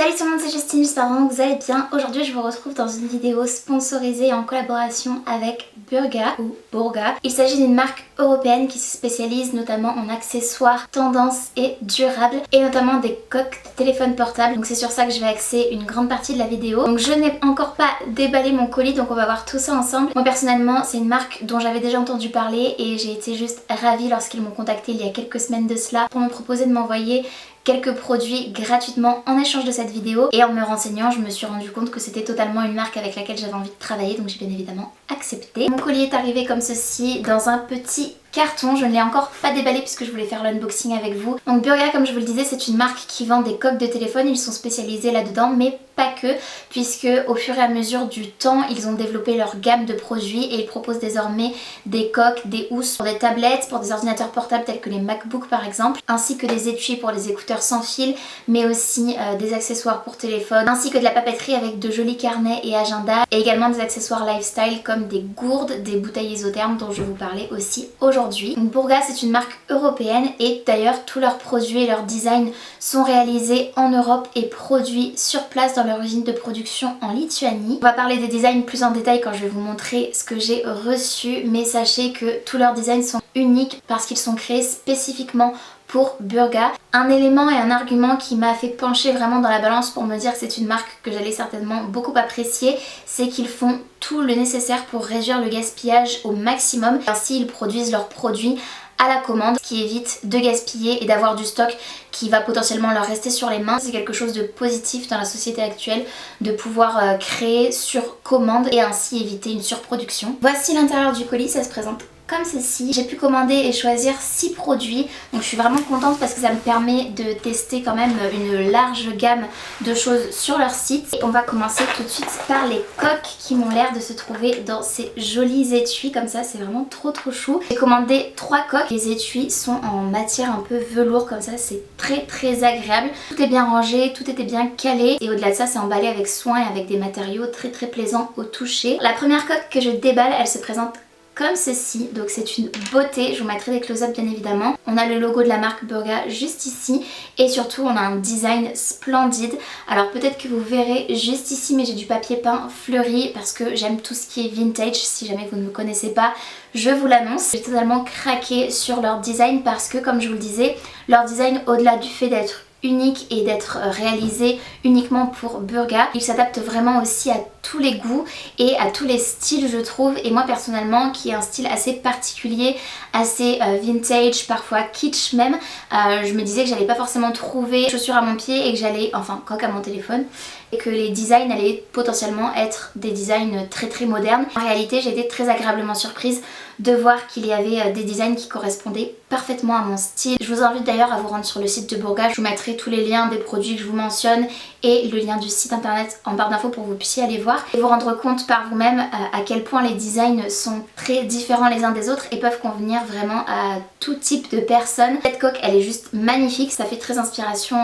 Salut tout le monde, c'est Justine, j'espère vraiment que vous allez bien. Aujourd'hui je vous retrouve dans une vidéo sponsorisée en collaboration avec Burga ou Burga. Il s'agit d'une marque européenne qui se spécialise notamment en accessoires tendance et durables et notamment des coques de téléphone portable. Donc c'est sur ça que je vais axer une grande partie de la vidéo. Donc je n'ai encore pas déballé mon colis, donc on va voir tout ça ensemble. Moi personnellement c'est une marque dont j'avais déjà entendu parler et j'ai été juste ravie lorsqu'ils m'ont contacté il y a quelques semaines de cela pour me proposer de m'envoyer quelques produits gratuitement en échange de cette vidéo, et en me renseignant je me suis rendu compte que c'était totalement une marque avec laquelle j'avais envie de travailler, donc j'ai bien évidemment accepté. Mon colis est arrivé comme ceci dans un petit carton, je ne l'ai encore pas déballé puisque je voulais faire l'unboxing avec vous. Donc Burga, comme je vous le disais, c'est une marque qui vend des coques de téléphone, ils sont spécialisés là-dedans mais pas que, puisque au fur et à mesure du temps ils ont développé leur gamme de produits et ils proposent désormais des coques, des housses pour des tablettes, pour des ordinateurs portables tels que les MacBook par exemple, ainsi que des étuis pour les écouteurs sans fil, mais aussi des accessoires pour téléphone, ainsi que de la papeterie avec de jolis carnets et agendas, et également des accessoires lifestyle comme des gourdes, des bouteilles isothermes dont je vais vous parler aussi aujourd'hui. Donc Burga, c'est une marque européenne et d'ailleurs tous leurs produits et leurs designs sont réalisés en Europe et produits sur place dans leur usine de production en Lituanie. On va parler des designs plus en détail quand je vais vous montrer ce que j'ai reçu, mais sachez que tous leurs designs sont uniques parce qu'ils sont créés spécifiquement pour Burga. Un élément et un argument qui m'a fait pencher vraiment dans la balance pour me dire que c'est une marque que j'allais certainement beaucoup apprécier, c'est qu'ils font tout le nécessaire pour réduire le gaspillage au maximum. Ainsi ils produisent leurs produits à la commande, ce qui évite de gaspiller et d'avoir du stock qui va potentiellement leur rester sur les mains. C'est quelque chose de positif dans la société actuelle de pouvoir créer sur commande et ainsi éviter une surproduction. Voici l'intérieur du colis, ça se présente comme ceci. J'ai pu commander et choisir 6 produits, donc je suis vraiment contente parce que ça me permet de tester quand même une large gamme de choses sur leur site. Et on va commencer tout de suite par les coques qui m'ont l'air de se trouver dans ces jolis étuis comme ça, c'est vraiment trop chou. J'ai commandé 3 coques, les étuis sont en matière un peu velours comme ça, c'est très agréable. Tout est bien rangé, tout était bien calé et au-delà de ça c'est emballé avec soin et avec des matériaux très plaisants au toucher. La première coque que je déballe, elle se présente comme ceci, donc c'est une beauté, je vous mettrai des close-up bien évidemment. On a le logo de la marque Burga juste ici et surtout on a un design splendide. Alors peut-être que vous verrez juste ici, mais j'ai du papier peint fleuri parce que j'aime tout ce qui est vintage. Si jamais vous ne me connaissez pas, je vous l'annonce. J'ai totalement craqué sur leur design parce que comme je vous le disais, leur design, au-delà du fait d'être unique et d'être réalisé uniquement pour Burga, il s'adapte vraiment aussi à tous les goûts et à tous les styles je trouve, et moi personnellement qui ai un style assez particulier, assez vintage, parfois kitsch même, je me disais que j'allais pas forcément trouver chaussures à mon pied et que j'allais, enfin coque à mon téléphone, et que les designs allaient potentiellement être des designs très modernes. En réalité j'ai été très agréablement surprise de voir qu'il y avait des designs qui correspondaient parfaitement à mon style. Je vous invite d'ailleurs à vous rendre sur le site de Burga, je vous mettrai tous les liens des produits que je vous mentionne et le lien du site internet en barre d'infos pour que vous puissiez aller voir et vous rendre compte par vous-même à quel point les designs sont très différents les uns des autres et peuvent convenir vraiment à tout type de personnes. Cette coque elle est juste magnifique, ça fait très inspiration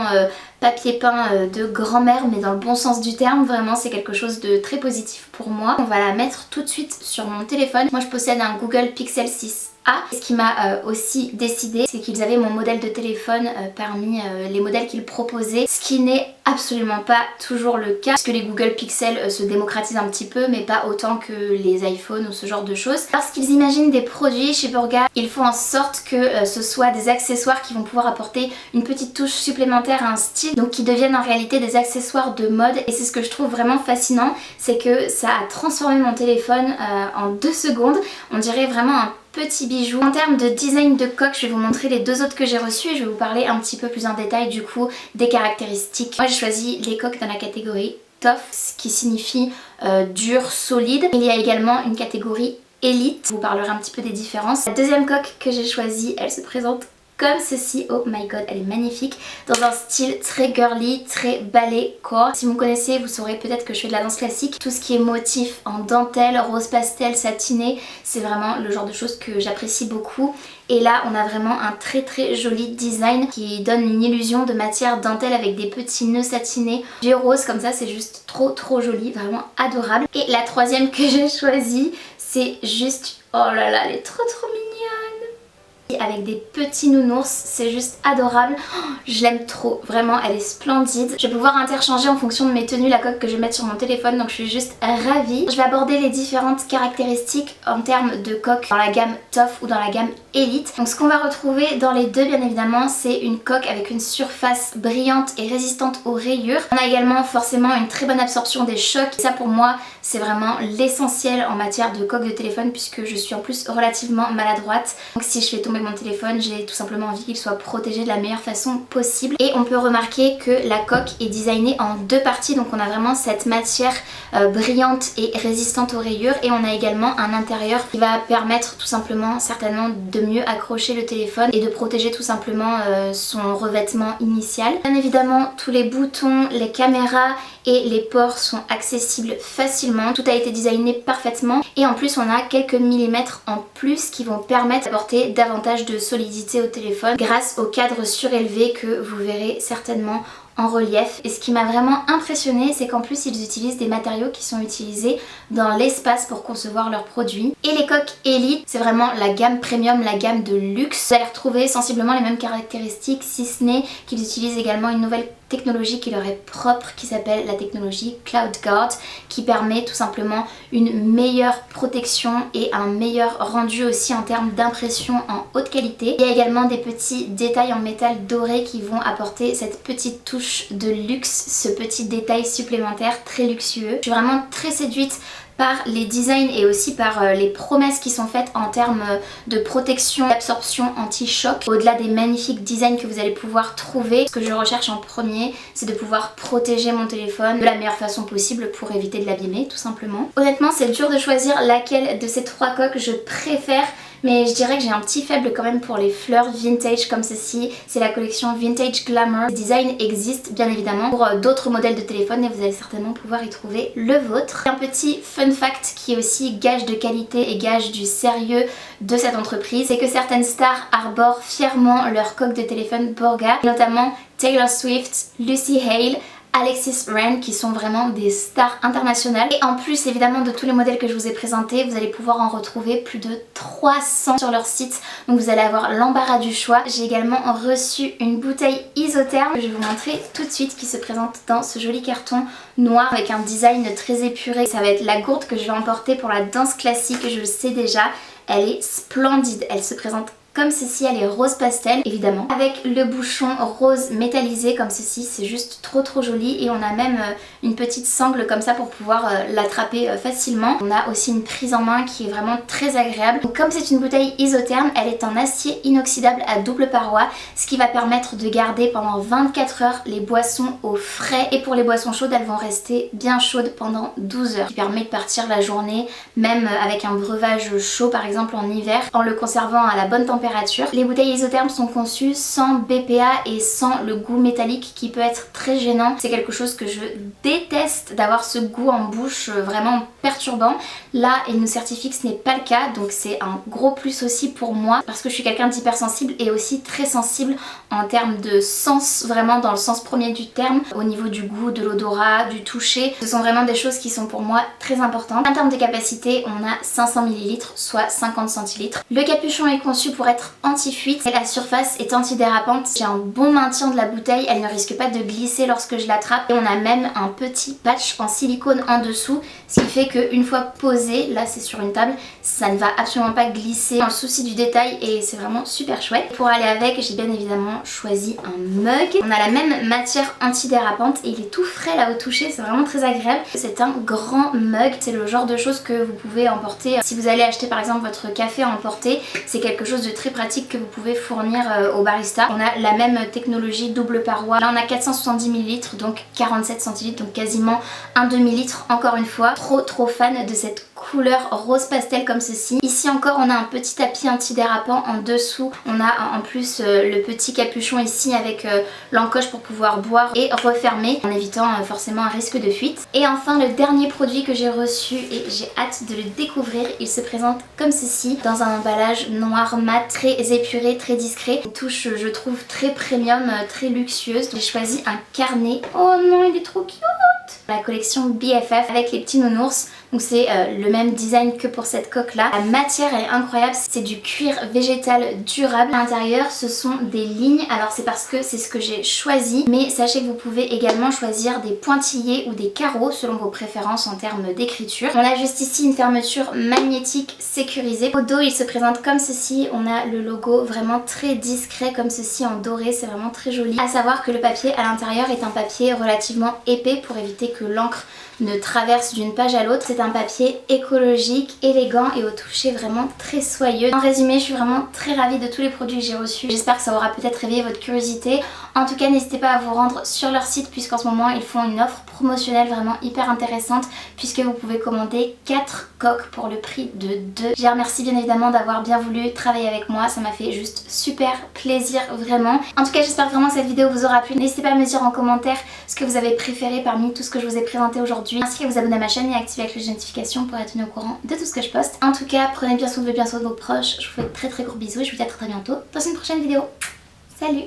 papier peint de grand-mère, mais dans le bon sens du terme, vraiment c'est quelque chose de très positif pour moi. On va la mettre tout de suite sur mon téléphone. Moi je possède un Google Pixel 6A. Ce qui m'a aussi décidé, c'est qu'ils avaient mon modèle de téléphone parmi les modèles qu'ils proposaient, ce qui n'est absolument pas toujours le cas, puisque les Google Pixel se démocratisent un petit peu, mais pas autant que les iPhones ou ce genre de choses. Lorsqu'ils imaginent des produits chez Burga, ils font en sorte que ce soit des accessoires qui vont pouvoir apporter une petite touche supplémentaire à un style, donc qui deviennent en réalité des accessoires de mode, et c'est ce que je trouve vraiment fascinant, c'est que ça a transformé mon téléphone en 2 secondes, on dirait vraiment un petit bijou. En termes de design de coque, je vais vous montrer les 2 autres que j'ai reçus et je vais vous parler un petit peu plus en détail du coup des caractéristiques. Moi j'ai choisi les coques dans la catégorie tough, ce qui signifie dur, solide. Il y a également une catégorie élite, je vous parlerai un petit peu des différences. La deuxième coque que j'ai choisie, elle se présente comme ceci, oh my god elle est magnifique, dans un style très girly, très ballet core. Si vous me connaissez vous saurez peut-être que je fais de la danse classique, tout ce qui est motif en dentelle, rose pastel, satiné, c'est vraiment le genre de choses que j'apprécie beaucoup. Et là on a vraiment un très joli design qui donne une illusion de matière dentelle avec des petits nœuds satinés, vieux rose comme ça, c'est juste trop joli, vraiment adorable. Et la troisième que j'ai choisie, c'est juste, oh là là elle est trop mignonne. avec des petits nounours, c'est juste adorable. Oh, je l'aime trop, vraiment elle est splendide. Je vais pouvoir interchanger en fonction de mes tenues la coque que je vais mettre sur mon téléphone, donc je suis juste ravie. Je vais aborder les différentes caractéristiques en termes de coque dans la gamme Tough ou dans la gamme Elite. Donc ce qu'on va retrouver dans les deux bien évidemment, c'est une coque avec une surface brillante et résistante aux rayures. On a également forcément une très bonne absorption des chocs. Ça pour moi c'est vraiment l'essentiel en matière de coque de téléphone puisque je suis en plus relativement maladroite. Donc si je fais tomber mon téléphone, j'ai tout simplement envie qu'il soit protégé de la meilleure façon possible. Et on peut remarquer que la coque est designée en deux parties, donc on a vraiment cette matière brillante et résistante aux rayures, et on a également un intérieur qui va permettre tout simplement certainement de mieux accrocher le téléphone et de protéger tout simplement son revêtement initial. Bien évidemment tous les boutons, les caméras et les ports sont accessibles facilement. Tout a été designé parfaitement et en plus on a quelques millimètres en plus qui vont permettre d'apporter davantage de solidité au téléphone grâce au cadre surélevé que vous verrez certainement en relief. Et ce qui m'a vraiment impressionnée, c'est qu'en plus ils utilisent des matériaux qui sont utilisés dans l'espace pour concevoir leurs produits. Et les coques Elite, c'est vraiment la gamme premium, la gamme de luxe. Vous allez retrouver sensiblement les mêmes caractéristiques, si ce n'est qu'ils utilisent également une nouvelle technologie qui leur est propre, qui s'appelle la technologie CloudGuard, qui permet tout simplement une meilleure protection et un meilleur rendu aussi en termes d'impression en haute qualité. Il y a également des petits détails en métal doré qui vont apporter cette petite touche de luxe, ce petit détail supplémentaire très luxueux. Je suis vraiment très séduite par les designs et aussi par les promesses qui sont faites en termes de protection, d'absorption anti-choc. Au-delà des magnifiques designs que vous allez pouvoir trouver, ce que je recherche en premier, c'est de pouvoir protéger mon téléphone de la meilleure façon possible pour éviter de l'abîmer tout simplement. Honnêtement, c'est dur de choisir laquelle de ces trois coques je préfère, mais je dirais que j'ai un petit faible quand même pour les fleurs vintage comme ceci. C'est la collection Vintage Glamour. Le design existe bien évidemment pour d'autres modèles de téléphone et vous allez certainement pouvoir y trouver le vôtre. Un petit fun fact qui est aussi gage de qualité et gage du sérieux de cette entreprise, c'est que certaines stars arborent fièrement leur coque de téléphone Borga, notamment Taylor Swift, Lucy Hale, Alexis Ren, qui sont vraiment des stars internationales. Et en plus évidemment de tous les modèles que je vous ai présentés, vous allez pouvoir en retrouver plus de 300 sur leur site, donc vous allez avoir l'embarras du choix. J'ai également reçu une bouteille isotherme que je vais vous montrer tout de suite, qui se présente dans ce joli carton noir avec un design très épuré. Ça va être la gourde que je vais emporter pour la danse classique, je le sais déjà. Elle est splendide, elle se présente comme ceci, elle est rose pastel évidemment, avec le bouchon rose métallisé comme ceci, c'est juste trop joli. Et on a même une petite sangle comme ça pour pouvoir l'attraper facilement. On a aussi une prise en main qui est vraiment très agréable. Donc comme c'est une bouteille isotherme, elle est en acier inoxydable à double paroi, ce qui va permettre de garder pendant 24 heures les boissons au frais. Et pour les boissons chaudes, elles vont rester bien chaudes pendant 12 heures, ce qui permet de partir la journée même avec un breuvage chaud par exemple en hiver, en le conservant à la bonne température. Les bouteilles isothermes sont conçues sans BPA et sans le goût métallique qui peut être très gênant. C'est quelque chose que je déteste, d'avoir ce goût en bouche vraiment perturbant. Là, il nous certifie que ce n'est pas le cas, donc c'est un gros plus aussi pour moi parce que je suis quelqu'un d'hypersensible et aussi très sensible en termes de sens, vraiment dans le sens premier du terme, au niveau du goût, de l'odorat, du toucher. Ce sont vraiment des choses qui sont pour moi très importantes. En termes de capacité, on a 500 ml, soit 50 centilitres. Le capuchon est conçu pour être anti-fuite et la surface est antidérapante. J'ai un bon maintien de la bouteille, elle ne risque pas de glisser lorsque je l'attrape. Et on a même un petit patch en silicone en dessous, ce qui fait qu'une fois posé, là c'est sur une table, ça ne va absolument pas glisser, dans le souci du détail, et c'est vraiment super chouette. Pour aller avec, j'ai bien évidemment choisi un mug. On a la même matière antidérapante et il est tout frais là au toucher, c'est vraiment très agréable. C'est un grand mug, c'est le genre de choses que vous pouvez emporter si vous allez acheter par exemple votre café à emporter. C'est quelque chose de très pratique que vous pouvez fournir au barista. On a la même technologie double paroi. Là on a 470 ml, donc 47 centilitres, donc quasiment un demi-litre encore une fois. Trop fan de cette couleur rose pastel comme ceci. Ici encore on a un petit tapis antidérapant en dessous. On a en plus le petit capuchon ici avec l'encoche pour pouvoir boire et refermer en évitant forcément un risque de fuite. Et enfin le dernier produit que j'ai reçu et j'ai hâte de le découvrir, il se présente comme ceci dans un emballage noir mat très épuré, très discret. Une touche je trouve très premium, très luxueuse. J'ai choisi un carnet. Oh non, il est trop cute! La collection BFF avec les petits nounours. Donc c'est le même design que pour cette coque là. La matière elle est incroyable, c'est du cuir végétal durable. À l'intérieur ce sont des lignes, alors c'est parce que c'est ce que j'ai choisi, mais sachez que vous pouvez également choisir des pointillés ou des carreaux selon vos préférences en termes d'écriture. On a juste ici une fermeture magnétique sécurisée. Au dos il se présente comme ceci, on a le logo vraiment très discret comme ceci en doré, c'est vraiment très joli. À savoir que le papier à l'intérieur est un papier relativement épais pour éviter que l'encre ne traverse d'une page à l'autre. C'est un papier écologique, élégant et au toucher vraiment très soyeux. En résumé, je suis vraiment très ravie de tous les produits que j'ai reçus. J'espère que ça aura peut-être réveillé votre curiosité. En tout cas, n'hésitez pas à vous rendre sur leur site puisqu'en ce moment, ils font une offre promotionnelle vraiment hyper intéressante puisque vous pouvez commander 4 coques pour le prix de 2. Je les remercie bien évidemment d'avoir bien voulu travailler avec moi. Ça m'a fait juste super plaisir vraiment. En tout cas, j'espère vraiment que cette vidéo vous aura plu. N'hésitez pas à me dire en commentaire ce que vous avez préféré parmi tout ce que je vous ai présenté aujourd'hui, ainsi qu'à vous abonner à ma chaîne et activer la cloche de notification pour être tenu au courant de tout ce que je poste. En tout cas, prenez bien soin de vous et bien soin de vos proches. Je vous fais de très gros bisous et je vous dis à très bientôt dans une prochaine vidéo. Salut!